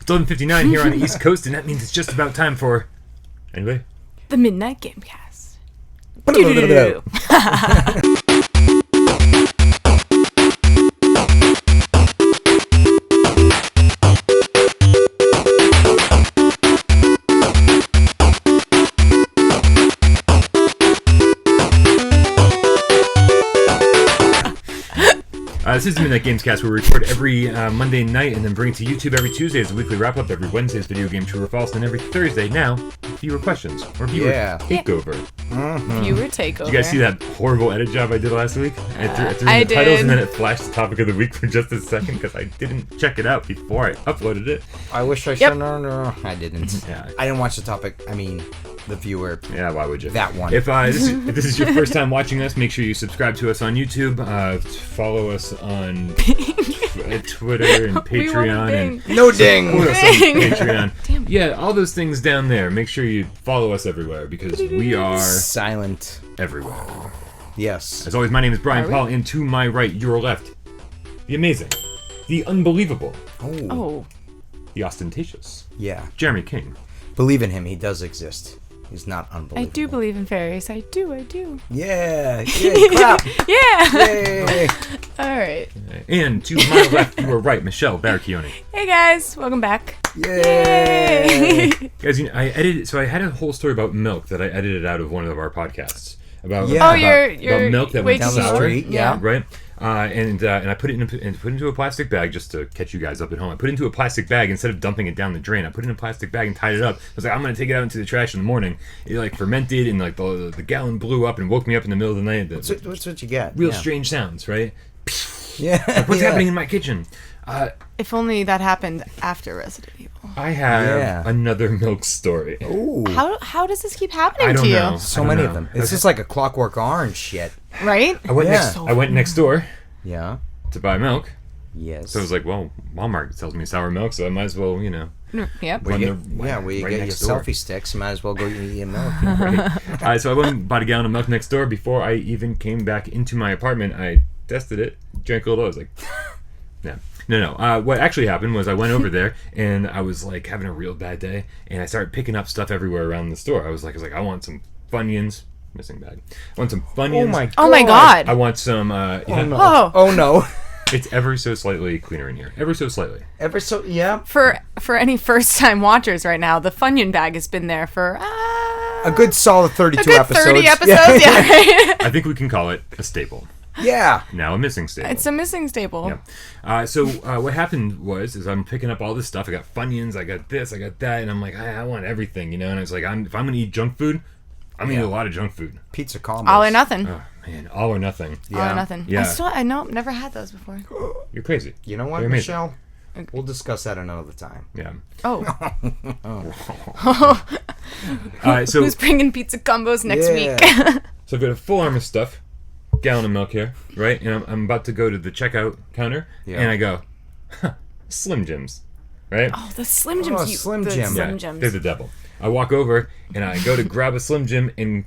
It's 11:59 here on the East Coast, and that means it's just about time for... Anyway? The Midnight GameCast. This is the Midnight GamesCast, where we record every Monday night and then bring it to YouTube every Tuesday as a weekly wrap-up, every Wednesday is video game true or false, and then every Thursday, now, viewer questions, or viewer takeover. Mm-hmm. Viewer takeover. Did you guys see that horrible edit job I did last week? I threw in the titles and then it flashed the topic of the week for just a second because I didn't check it out before I uploaded it. I wish I should. No, I didn't. Yeah. I didn't watch the topic. I mean, the viewer. Yeah, why would you? That one. If this is your first time watching us, make sure you subscribe to us on YouTube, follow us on Twitter and Patreon, and no ding. Support us on Patreon. Damn. Yeah, all those things down there. Make sure you follow us everywhere because we are silent everywhere. Yes. As always, my name is Brian Paul, and to my right, your left, the amazing, the unbelievable, the ostentatious, Jeremy King. Believe in him. He does exist. He's not unbelievable. I do believe in fairies. I do. Yeah. Yay, clap. Yeah. Yay. All right. And to my left, you are right, Michelle Baracchione. Hey guys, welcome back. Yay. Guys, I edited. So I had a whole story about milk that I edited out of one of our podcasts about your milk that went down the sour, street. Yeah. Right. And I put it into a plastic bag just to catch you guys up at home. I put it into a plastic bag instead of dumping it down the drain. I put it in a plastic bag and tied it up. I was like, I'm gonna take it out into the trash in the morning. It fermented and the gallon blew up and woke me up in the middle of the night. What's what you get? Real strange sounds, right? Yeah. What's happening in my kitchen? If only that happened after Resident Evil. I have another milk story. Ooh. How does this keep happening I don't to you? know. So many of them. It's just like a Clockwork Orange shit. Right? I went next door. Yeah. To buy milk. Yes. So I was like, well, Walmart sells me sour milk, so I might as well, Yep. Where you get your selfie sticks, you might as well go eat your milk. Right. So I went and bought a gallon of milk next door. Before I even came back into my apartment, I tested it, drank a little. I was like, no. What actually happened was I went over there and I was like having a real bad day, and I started picking up stuff everywhere around the store. I was like, I want some Funyuns. Missing bag. I want some Funyuns. Oh my god. I want some. Oh no. It's ever so slightly cleaner in here. Ever so slightly. For any first-time watchers right now, the Funyun bag has been there for a good solid 32 episodes. 30 episodes, yeah. Right? I think we can call it a staple. Yeah. Now a missing staple. It's a missing staple. Yeah. So what happened was I'm picking up all this stuff. I got Funyuns, I got this, I got that, and I'm like, I want everything, And I was like, if I'm going to eat junk food, I'm going to eat a lot of junk food. Pizza combos. All or nothing. Oh, man. All or nothing. Yeah. All or nothing. Yeah. I never had those before. You're crazy. You know what, They're Michelle? We'll discuss that another time. Yeah. Oh. So who's bringing pizza combos next week? So I've got a full arm of stuff. Gallon of milk here, right? And I'm about to go to the checkout counter, and I go, Slim Jims, right? Oh, the Slim Jims. Slim Jim. Slim Jims. They're the devil. I walk over, and I go to grab a Slim Jim, and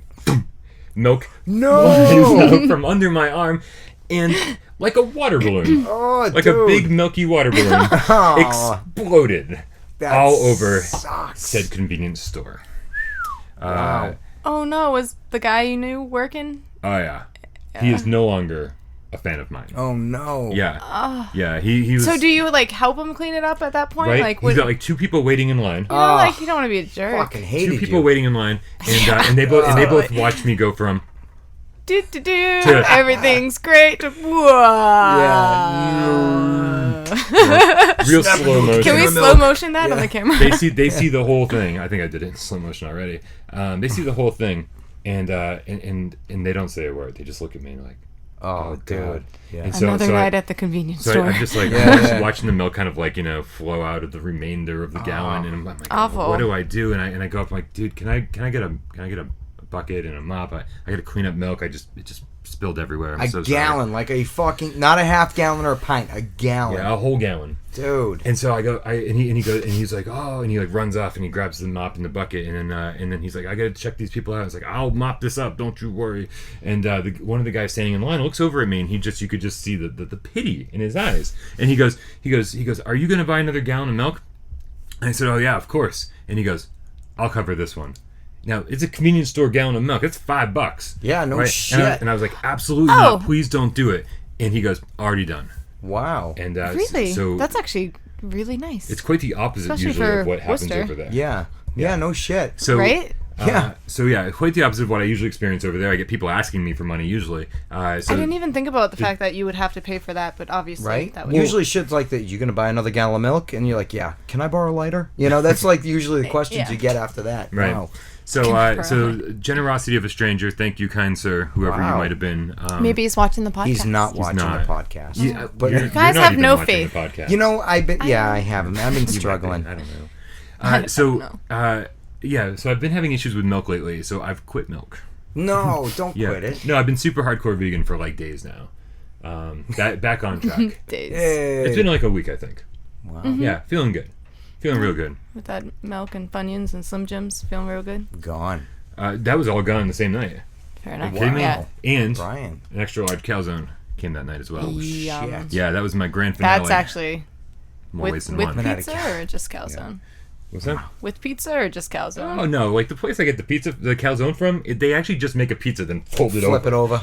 milk flies out from under my arm, and like a water balloon, a big milky water balloon, exploded all over said convenience store. Wow. Oh no, was the guy you knew working? Oh yeah. He is no longer a fan of mine. Oh no. Yeah. Yeah. He was. So do you help him clean it up at that point? Right. He's got 2 people waiting in line. You don't want to be a jerk. Fucking hated 2 people waiting in line, and they both watched me go from do everything's great. Whoa. Real slow motion. Can we slow motion that on the camera? They see the whole thing. I think I did it in slow motion already. They see the whole thing, and they don't say a word. They just look at me and like, oh dude. Yeah. And Another night at the convenience store. I'm just watching the milk kind of flow out of the remainder of the gallon, and I'm like, awful. What do I do? And I go up like, dude, can I get a bucket and a mop? I got to clean up milk. It just spilled everywhere. I'm so gallon, sorry. like a fucking, not a half gallon or a pint, a gallon. Yeah, a whole gallon. Dude. And so I go, and he goes, and he's like, oh, and he runs off and he grabs the mop and the bucket, and then he's like, I gotta check these people out. I was like, I'll mop this up, don't you worry. And one of the guys standing in line looks over at me, and you could just see the pity in his eyes. And he goes, are you gonna buy another gallon of milk? And I said, oh, yeah, of course. And he goes, I'll cover this one. Now, it's a convenience store gallon of milk. It's $5. Yeah, no right? shit. And I was like, absolutely not. Please don't do it. And he goes, already done. Wow. And really? So that's actually really nice. it's quite the opposite Especially usually for of what happens Worcester. over there. Yeah, no shit. So, right? Quite the opposite of what I usually experience over there. I get people asking me for money usually. I didn't even think about the fact that you would have to pay for that, but obviously Right? that would Usually shit's like that. You're going to buy another gallon of milk? And you're like, yeah, can I borrow a lighter? You know, that's like usually the questions you get after that. Right. Wow. So generosity of a stranger. Thank you, kind sir, whoever you might have been. maybe he's watching the podcast. He's not watching the podcast. Yeah, but you're guys not have even no watching faith. the podcast. you know, I haven't. I've been struggling. I don't know. So I've been having issues with milk lately, so I've quit milk. No, don't quit it. No, I've been super hardcore vegan for like days now. Back on track. Days. It's been like a week, I think. Wow. Yeah, feeling good. Feeling real good. With that milk and Funyuns and Slim Jims, feeling real good. Gone. That was all gone the same night. Fair enough. Kidding me? Yeah. And Brian. an extra large calzone came that night as well. Yum. Shit. Yeah, that was my grand finale. That's actually More ways with than one. pizza or just calzone? What's that? With pizza or just calzone? Oh no! Like the place I get the calzone from, they actually just make a pizza, then fold it Flip over. it over.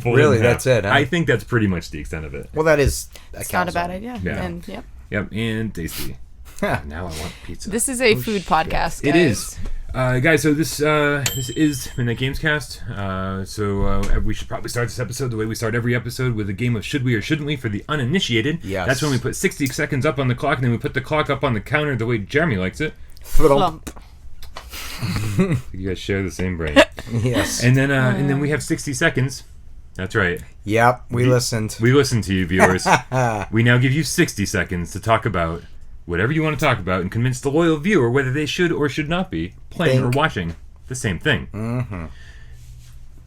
Fold Really? in half. That's it, huh? I think that's pretty much the extent of it. Well, that is It's not a bad idea. Yeah. And yep. Yep, and tasty. Now I want pizza. This is a food podcast. It guys. is. Guys, so this is Midnight GamesCast. So we should probably start this episode the way we start every episode, with a game of Should We or Shouldn't We for the uninitiated. Yes. That's when we put 60 seconds up on the clock, and then we put the clock up on the counter the way Jeremy likes it. Plump. You guys share the same brain. Yes. And then we have 60 seconds. That's right. Yep, we listened. We listened to you, viewers. We now give you 60 seconds to talk about whatever you want to talk about and convince the loyal viewer whether they should or should not be playing or watching the same thing. Mm-hmm.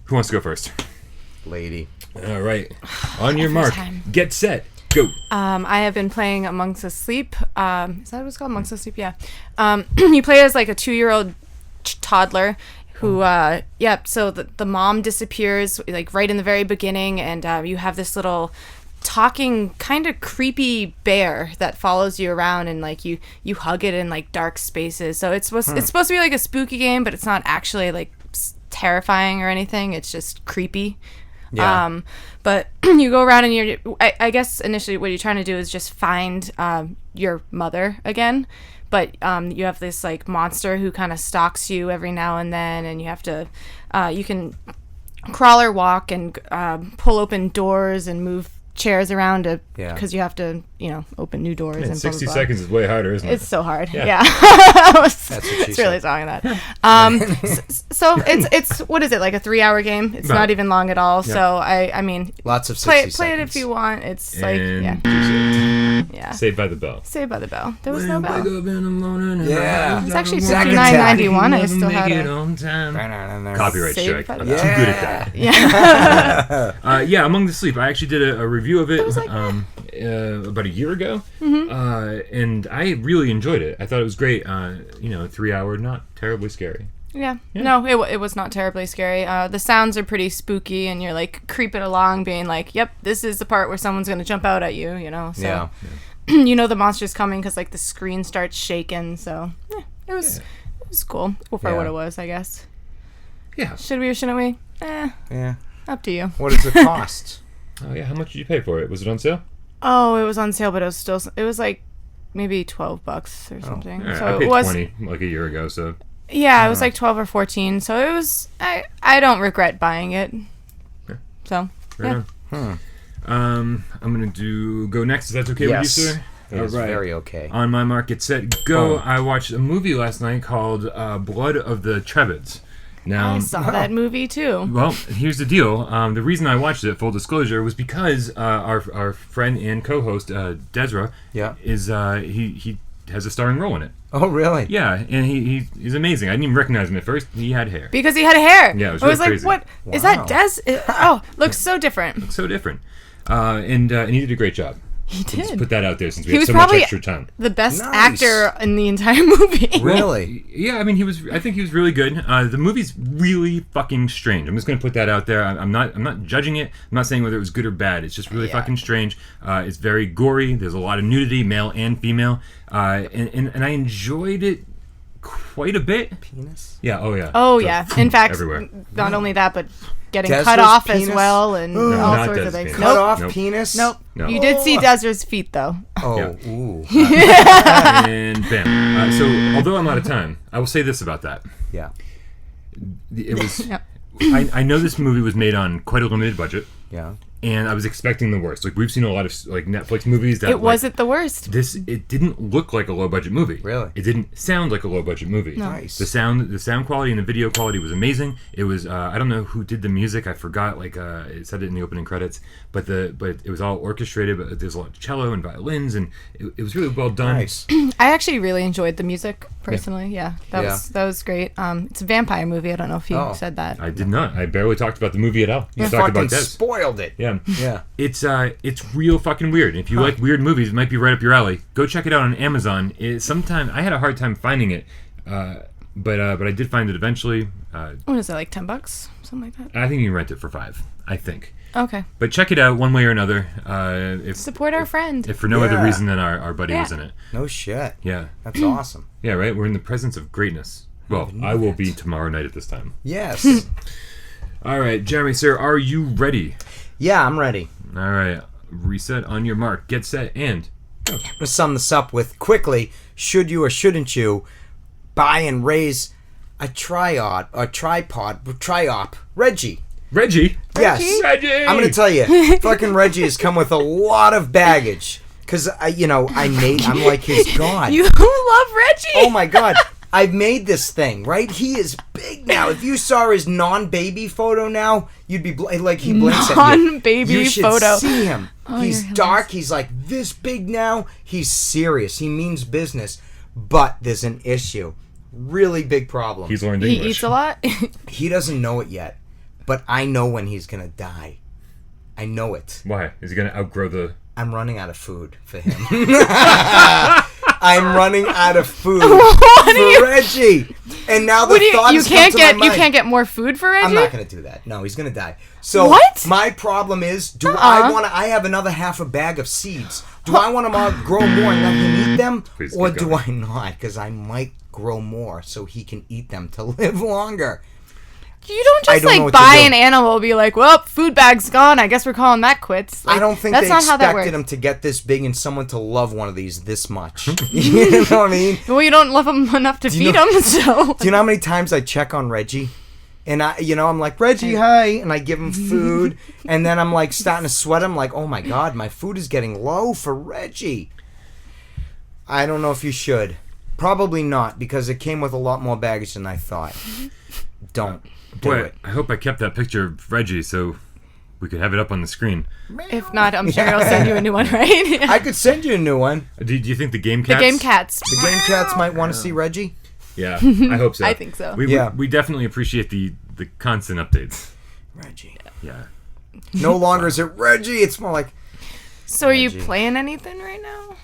Who wants to go first? Lady. All right. On your mark. time. Get set. Go. I have been playing Amongst Us Sleep. Is that what it's called? Amongst Us Sleep? Yeah. You play as like a 2-year-old toddler who, so the mom disappears like right in the very beginning, and you have this little talking kind of creepy bear that follows you around, and like you hug it in like dark spaces. So it's supposed to be like a spooky game, but it's not actually like terrifying or anything. It's just creepy. Yeah. But you go around and I guess initially what you're trying to do is just find your mother again. But you have this like monster who kind of stalks you every now and then, and you have to, you can crawl or walk and pull open doors and move chairs around because you have to, open new doors. Man, and 60 blah, blah, blah. seconds is way harder, isn't it? It's so hard. Yeah. That's what she it's really said. talking that. So it's what is it, like a 3-hour game? It's Right. not even long at all. So I mean, Lots of 60 play it seconds. if you want. It's And yeah. Saved by the Bell. Saved by the Bell. There was no bell. Yeah. It's actually Zack $59.91. I still had it. Copyright Saved strike. by I'm the too Bell. good at that. Yeah. Among the Sleep. I actually did a review of it was like about a year ago, and I really enjoyed it. I thought it was great. 3-hour, not terribly scary. Yeah. No, it was not terribly scary. The sounds are pretty spooky, and you're like creeping along, being like, "Yep, this is the part where someone's gonna jump out at you." So the monster's coming because like the screen starts shaking. So it was cool for what it was, I guess. Yeah. Should we or shouldn't we? Yeah. Up to you. What is the cost? Oh yeah. How much did you pay for it? Was it on sale? Oh, it was on sale, but it was like maybe $12 or something. All right, So I paid it was 20 like a year ago. So it was like 12 or 14. So it was. I don't regret buying it. Yeah. So right on. I'm gonna go next. Is that okay with you, sir? It's All right. very okay. On my mark, get set, go. I watched a movie last night called Blood of the Trevids. Now, I saw that movie too. well, here's the deal. The reason I watched it, full disclosure, was because our friend and co-host Desra is he has a starring role in it. Oh, really? Yeah, and he's amazing. I didn't even recognize him at first. He had hair. Because he had hair. Yeah, it was I was really like, crazy. what? Is Wow. that Des? Looks so different. So different. And he did a great job. He Let's did. put that out there since we He have was so much probably extra time. the best Nice. actor in the entire movie. Really? Yeah, I mean, I think he was really good. The movie's really fucking strange. I'm just gonna put that out there. I'm not judging it. I'm not saying whether it was good or bad. It's just really fucking strange. It's very gory. There's a lot of nudity, male and female, and I enjoyed it quite a bit. Penis? Yeah. Oh yeah. Oh yeah. In fact, everywhere. not only that, but getting Desra's cut off penis? as well, and all not sorts Des' of things. penis. Cut Nope. off Nope. penis? Nope. No. You did see Desra's feet though. Oh, Yeah. ooh. And bam. So although I'm out of time, I will say this about that. Yeah. It was. Yep. I know this movie was made on quite a limited budget. Yeah. And I was expecting the worst. Like, we've seen a lot of like Netflix movies that It wasn't the worst. it didn't look like a low budget movie. Really? It didn't sound like a low budget movie. No. Nice. The sound quality and the video quality was amazing. It was I don't know who did the music. I forgot. Like it said it in the opening credits. But it was all orchestrated. But there's a lot of cello and violins, and it was really well done. Nice. I actually really enjoyed the music personally. Yeah, that was great. It's a vampire movie. I don't know if you said that. I did not. I barely talked about the movie at all. You Just talked fucking about Des. spoiled it. Yeah. Yeah. It's real fucking weird. If you like weird movies, it might be right up your alley. Go check it out on Amazon. Sometime I had a hard time finding it, but I did find it eventually. What is it, like $10? Something like that. I think you can rent it for $5. I think. Okay. But check it out one way or another. If Support our friend. if for no other Yeah. reason than our buddy was in it. No shit. Yeah. That's awesome. Yeah. Right. We're in the presence of greatness. Well, I will be tomorrow night at this time. Yes. All right, Jeremy, sir, are you ready? Yeah, I'm ready. All right. Reset on your mark. Get set and. I'm going to sum this up with quickly, should you or shouldn't you buy and raise a tripod, Reggie. Reggie. Yes. Reggie. I'm going to tell you, fucking Reggie has come with a lot of baggage. Because, I'm like his god. You love Reggie. Oh my god. I've made this thing, right? He is big now. If you saw his non-baby photo now, you'd be like, he blinks at you. Non-baby You should photo. see him. He's you're dark. He's like this big now. He's serious. He means business. But there's an issue. Really big problem. He's learned He English. eats a lot. He doesn't know it yet. But I know when he's going to die. I know it. Why? Is he going to outgrow the... I'm running out of food for him. I'm running out of food for Reggie. And now the thought has come to my mind. You can't get more food for Reggie? I'm not gonna do that. No, he's gonna die. So What? my problem is, I have another half a bag of seeds. Do I want to grow more and let him eat them, Please or keep do going. I not? Because I might grow more so he can eat them to live longer. You don't I just don't know what to buy do. an animal and be like, well, food bag's gone. I guess we're calling that quits. Like, I don't think that's they not how that works. expected him to get this big and someone to love one of these this much. You know what I mean? Well, you don't love him enough to feed him, so. Do you know how many times I check on Reggie? And I'm like, Reggie, hi. And I give him food. And then I'm like starting to sweat. I'm like, oh my God, my food is getting low for Reggie. I don't know if you should. Probably not, because it came with a lot more baggage than I thought. Don't do Boy, it. I hope I kept that picture of Reggie so we could have it up on the screen. If not, I'm sure I'll send you a new one, right? I could send you a new one. Do you think the GameCats... The GameCats. The GameCats might want to see Reggie. Yeah, I hope so. I think so. We definitely appreciate the constant updates. Reggie. Yeah. No longer is it Reggie. It's more like So are you Reggie. playing anything right now?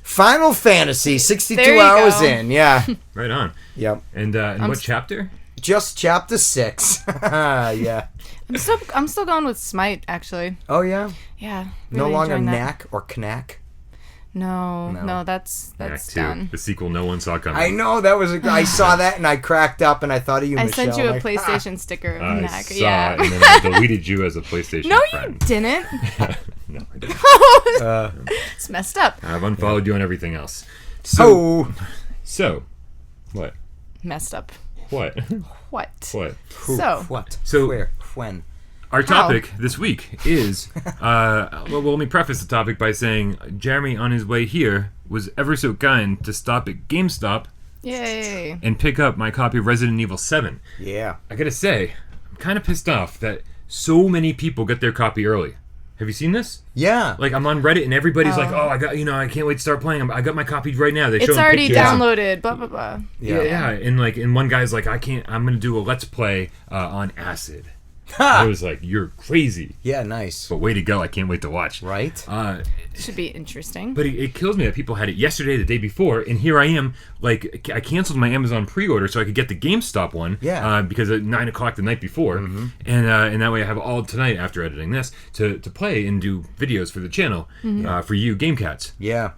Final Fantasy, 62 There you hours go. in. Yeah. Right on. Yep. And what chapter? Just chapter 6. Yeah. I'm still going with Smite, actually. Oh, yeah? Yeah. No really longer enjoying that. Knack or Knack. No, that's Act 2, done. the sequel no one saw coming. I know, that was I saw that and I cracked up and I thought of you, I Michelle. sent you a like, PlayStation sticker of I Knack. saw Yeah. it, and then I deleted you as a PlayStation No, friend. you didn't. No, I didn't. It's messed up. I've unfollowed you on everything else. So, what? Messed up. What? What? What? Who, So- what? So- Where? When? Our topic this week is, well, let me preface the topic by saying Jeremy, on his way here, was ever so kind to stop at GameStop Yay. and pick up my copy of Resident Evil 7. Yeah. I gotta say, I'm kind of pissed off that so many people get their copy early. Have you seen this? Yeah. Like, I'm on Reddit and everybody's like, oh, I can't wait to start playing. I got my copy right now. They show It's them already pictures. downloaded. Blah, blah, blah. Yeah, and one guy's like, I'm gonna do a let's play on acid. I was like, you're crazy. Yeah, nice. But way to go. I can't wait to watch. Right? Should be interesting. But it kills me that people had it yesterday, the day before, and here I am. Like, I canceled my Amazon pre-order so I could get the GameStop one. Yeah. Because at 9 o'clock the night before, and that way I have all tonight after editing this to play and do videos for the channel for you GameCats. Yeah.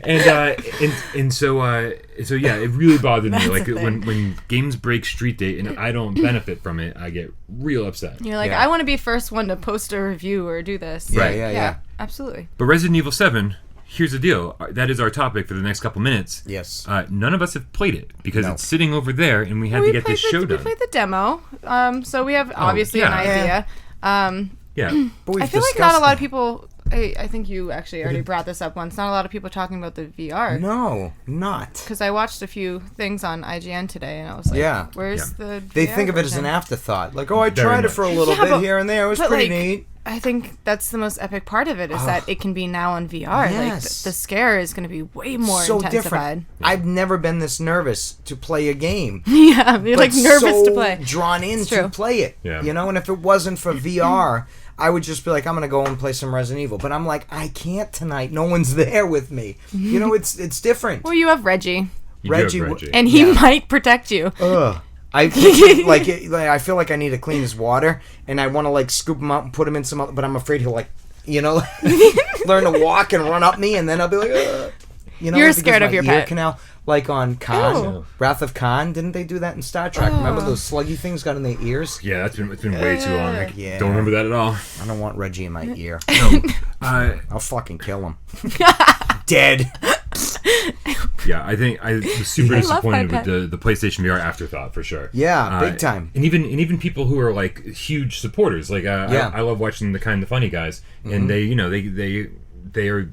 and so yeah, it really bothered me. Like when games break street date and I don't benefit from it, I get real upset. You're like, Yeah. I want to be first one to post a review or do this. Right. Yeah. Absolutely. But Resident Evil 7, here's the deal. That is our topic for the next couple minutes. Yes. None of us have played it because No. it's sitting over there, and we had to get this show We done. played the demo, so we have obviously an yeah. idea. Yeah. But we've I feel like discussed not a lot of that. people. I think you actually already brought this up once. Not a lot of people talking about the VR. No, not. Because I watched a few things on IGN today, and I was like, Yeah. "Where's the?" They VR think of it as an version? afterthought. Like, oh, I Very tried it much. for a little Yeah, bit but- here and there. It was but, pretty like, neat. I think that's the most epic part of it is that it can be now on VR. Like Yes. the scare is going to be way more So intensified. different. I've never been this nervous to play a game. Yeah, you're like but nervous so to play. drawn in true. to play it. Yeah. You know, and if it wasn't for VR, I would just be like, I'm gonna go and play some Resident Evil. But I'm like, I can't tonight. No one's there with me. You know, it's different. Well, you have Reggie, You do have Reggie Reggie. and he Yeah. might protect you. Ugh. I I feel like I need to clean his water, and I want to like scoop him out and put him in some other, but I'm afraid he'll like, you know, learn to walk and run up me, and then I'll be like, ugh. You know, You're because scared my of your ear pet. canal, like on Khan, Ew. Wrath of Khan. Didn't they do that in Star Trek? Remember those sluggy things got in their ears? Yeah, it's been way too long. I Yeah. don't remember that at all. I don't want Reggie in my ear. Uh, I'll fucking kill him. Dead. yeah, I think I was super I love disappointed my with the PlayStation VR afterthought for sure. Yeah, big time. And even people who are like huge supporters, like Yeah. I love watching the Kind of Funny guys, and they are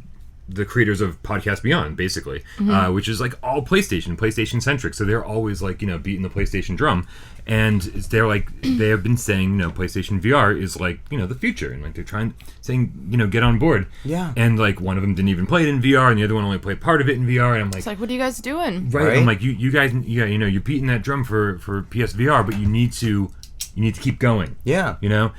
the creators of Podcast Beyond, basically, which is like all PlayStation centric. So they're always like beating the PlayStation drum, and they're like they have been saying PlayStation VR is like the future, and like they're saying get on board. Yeah. And like one of them didn't even play it in VR, and the other one only played part of it in VR, and I'm like. It's like, what are you guys doing? Right. I'm like, you guys, you're beating that drum for PSVR, but you need to keep going. Yeah. And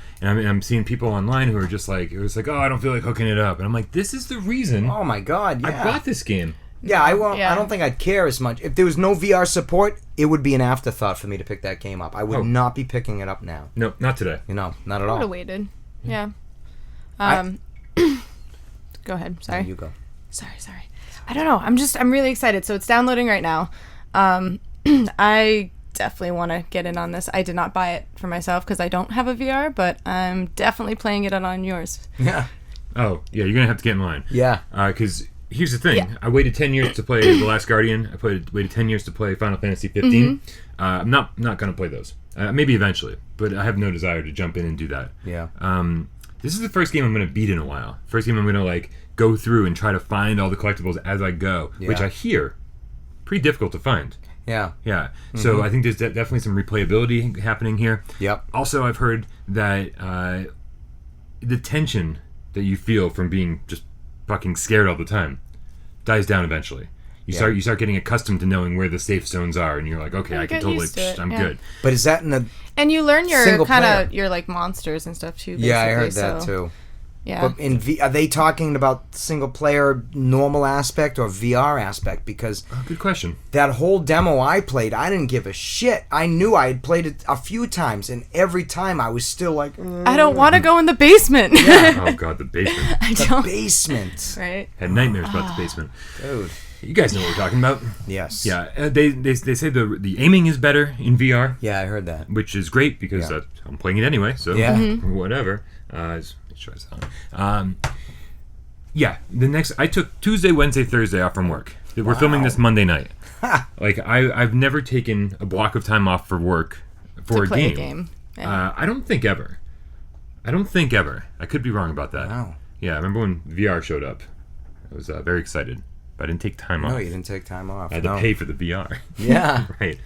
I'm seeing people online who are just like, it was like, oh, I don't feel like hooking it up, and I'm like, this is the reason Oh my God. I Yeah. bought this game. Yeah, I won't. Yeah. I don't think I'd care as much if there was no VR support. It would be an afterthought for me to pick that game up. I would Oh. not be picking it up now. No, not today. You know, not at I would have all. waited. Yeah. I- Go ahead. Sorry. You go. Sorry. I don't know. I'm really excited. So it's downloading right now. I definitely want to get in on this. I did not buy it for myself because I don't have a VR, but I'm definitely playing it on yours. Yeah. Oh, yeah, you're gonna have to get in line. Yeah. Because here's the thing: Yeah. I waited 10 years to play The Last Guardian. waited 10 years to play Final Fantasy 15. I'm not gonna play those. Maybe eventually, but I have no desire to jump in and do that. Yeah. This is the first game I'm going to beat in a while. First game I'm going to like go through and try to find all the collectibles as I go, which Yeah. I hear pretty difficult to find. Yeah. Yeah. So I think there's definitely some replayability happening here. Yep. Also, I've heard that the tension that you feel from being just fucking scared all the time dies down eventually. You start getting accustomed to knowing where the safe zones are, and you're like, okay, You I can get totally, used to it, I'm yeah. good. But is that in the? And you learn your Single kind of player. your like monsters and stuff too. Yeah, I heard basically, that so, too. Yeah. But are they talking about single player normal aspect or VR aspect? Because Oh, good question. that whole demo I played, I didn't give a shit. I knew I had played it a few times, and every time I was still like, I don't want to go in the basement. Oh god, the basement. I the don't. basement, Right. Had nightmares about the basement. dude. You guys know what we're talking about. Yes. Yeah, they say the aiming is better in VR, Yeah, I heard that. which is great because Yeah. I'm playing it anyway. So Yeah. whatever. Let's try this on. Yeah, I took Tuesday, Wednesday, Thursday off from work. We're filming this Monday night. Like I've never taken a block of time off for work for To play a a game. game. Yeah. I don't think ever. I could be wrong about that. Wow. Yeah, I remember when VR showed up. I was very excited, but I didn't take time off. No, you didn't take time off. I had to pay for the VR. Yeah. Right.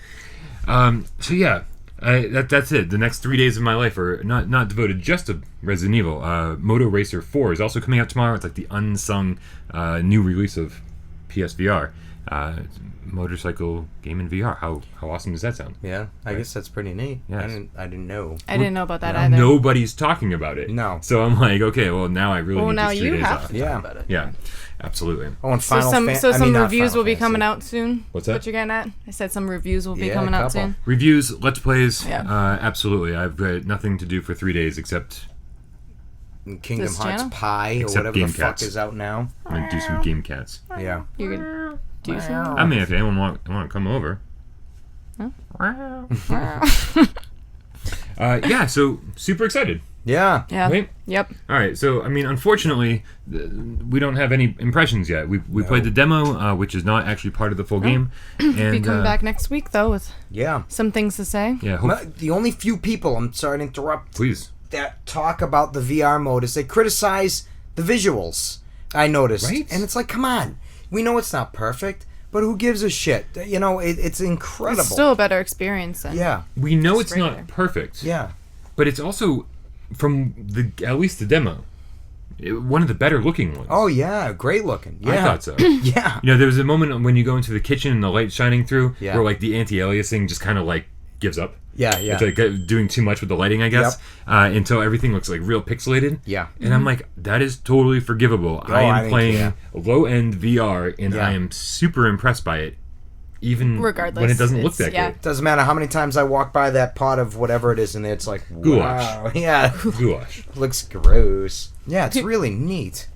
So yeah, that's it. The next 3 days of my life are not devoted just to Resident Evil. Moto Racer 4 is also coming out tomorrow. It's like the unsung new release of PSVR. Motorcycle game in VR. How awesome does that sound? Yeah, I guess that's pretty neat. Yes. I didn't know. I didn't know about that either. Nobody's talking about it. No. So I'm like, okay, well now I really need now these 3 you days have off. to Yeah. talk about it. Yeah, absolutely. Oh, and So Final some Fan- so I some mean, not reviews Final will be Fantasy. coming out soon. What's that? What you're getting at? I said some reviews will be Yeah, coming a out couple. soon. Reviews, Let's Plays, Yeah. absolutely. I've got nothing to do for 3 days except Kingdom This Hearts channel? Pie or Except whatever the fuck GameCats. is out now. I'm gonna do some GameCats. Yeah. You could do some. I mean, if anyone want to come over. Yeah, so super excited. Yeah. Yeah. Right? Yep. All right, so I mean, unfortunately, we don't have any impressions yet. We played the demo, which is not actually part of the full game, and Be coming back next week though with Yeah. some things to say. yeah, The only few people, I'm sorry to interrupt, please. that talk about the VR mode is they criticize the visuals. I noticed. Right? And it's like, come on. We know it's not perfect, but who gives a shit? You know, it's incredible. It's still a better experience than Yeah. We know Just it's not regular. perfect. Yeah. But it's also from at least the demo, one of the better looking ones. Oh, yeah. Great looking. Yeah. I thought so. Yeah. You know, there was a moment when you go into the kitchen and the light's shining through, Yeah. where like the anti-aliasing just kind of like gives up. Yeah, yeah. It's like doing too much with the lighting, I guess, until everything looks like real pixelated. Yeah. And I'm like, that is totally forgivable. I I am think, playing yeah. low-end VR, and Yeah. I am super impressed by it, even Regardless, when it doesn't look it's- that yeah. great. Doesn't matter how many times I walk by that pot of whatever it is, and it's like, wow. Goulash. Yeah. Goulash. Looks gross. Yeah, it's really neat.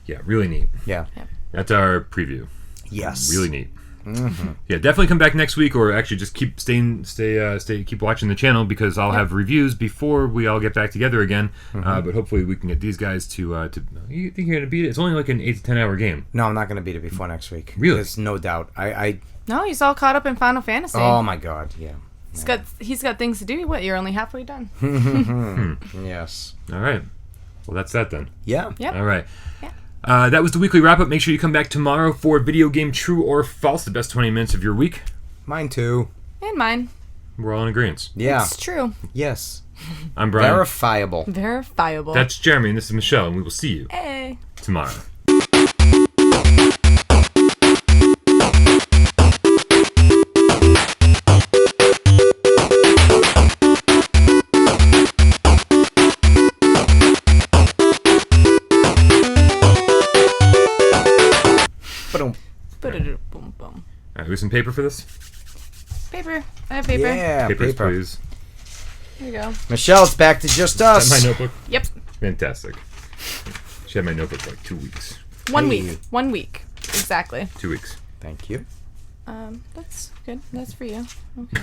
Yeah, really neat. Yeah. That's our preview. Yes. Really neat. Yeah, definitely come back next week, or actually just keep keep watching the channel, because I'll have reviews before we all get back together again. But hopefully we can get these guys to. You think you're gonna beat it? It's only like an 8 to 10 hour game. No, I'm not going to beat it before next week. Really? There's no doubt. No, he's all caught up in Final Fantasy. Oh, my God. Yeah. He's got things to do. What? You're only halfway done. Yes. All right. Well, that's that then. Yeah. Yep. All right. Yeah. That was the weekly wrap up. Make sure you come back tomorrow for Video Game True or False, the best 20 minutes of your week. Mine too. And mine. We're all in agreement. Yeah. It's true. Yes. I'm Brian. Verifiable. Verifiable. That's Jeremy, and this is Michelle, and we will see you Hey. tomorrow. Ba-dum. Boom, boom. All right, we have some paper for this? Paper. I have paper. Yeah, Papers, paper. please. Here you go. Michelle, it's back to just Is that us. my notebook? Yep. Fantastic. She had my notebook for like 2 weeks. 1 Hey. week. 1 week. Exactly. 2 weeks. Thank you. That's good. That's for you. Okay.